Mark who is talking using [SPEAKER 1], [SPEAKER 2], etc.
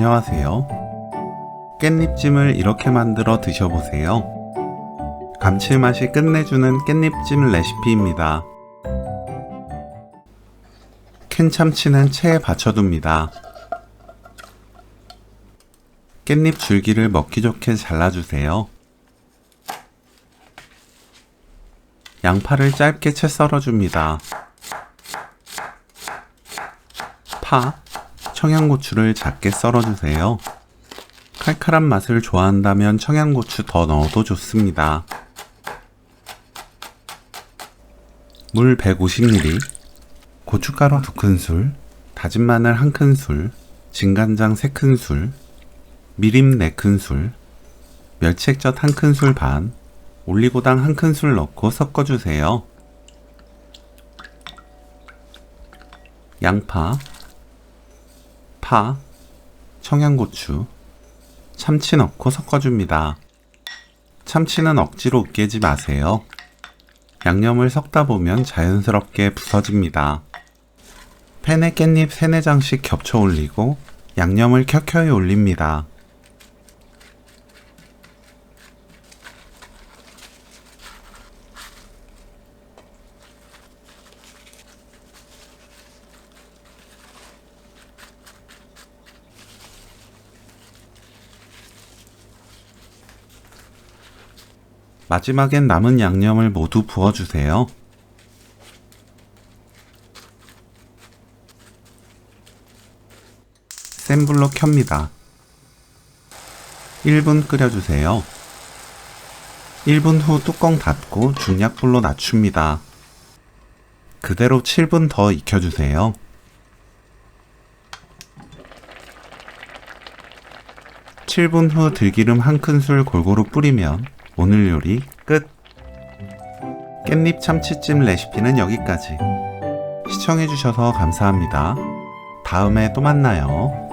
[SPEAKER 1] 안녕하세요. 깻잎찜을 이렇게 만들어 드셔보세요. 감칠맛이 끝내주는 깻잎찜 레시피입니다. 캔 참치는 체에 받쳐둡니다. 깻잎 줄기를 먹기 좋게 잘라주세요. 양파를 짧게 채 썰어줍니다. 파, 청양고추를 작게 썰어주세요. 칼칼한 맛을 좋아한다면 청양고추 더 넣어도 좋습니다. 물 150ml, 고춧가루 2큰술, 다진 마늘 1큰술, 진간장 3큰술, 미림 4큰술, 멸치액젓 1큰술 반, 올리고당 1큰술 넣고 섞어주세요. 양파, 파, 청양고추, 참치 넣고 섞어줍니다. 참치는 억지로 으깨지 마세요. 양념을 섞다 보면 자연스럽게 부서집니다. 팬에 깻잎 3-4장씩 겹쳐 올리고 양념을 켜켜이 올립니다. 마지막엔 남은 양념을 모두 부어주세요. 센 불로 켭니다. 1분 끓여주세요. 1분 후 뚜껑 닫고 중약불로 낮춥니다. 그대로 7분 더 익혀주세요. (7분) 후 들기름 1큰술 골고루 뿌리면 오늘 요리 끝! 깻잎 참치찜 레시피는 여기까지. 시청해주셔서 감사합니다. 다음에 또 만나요.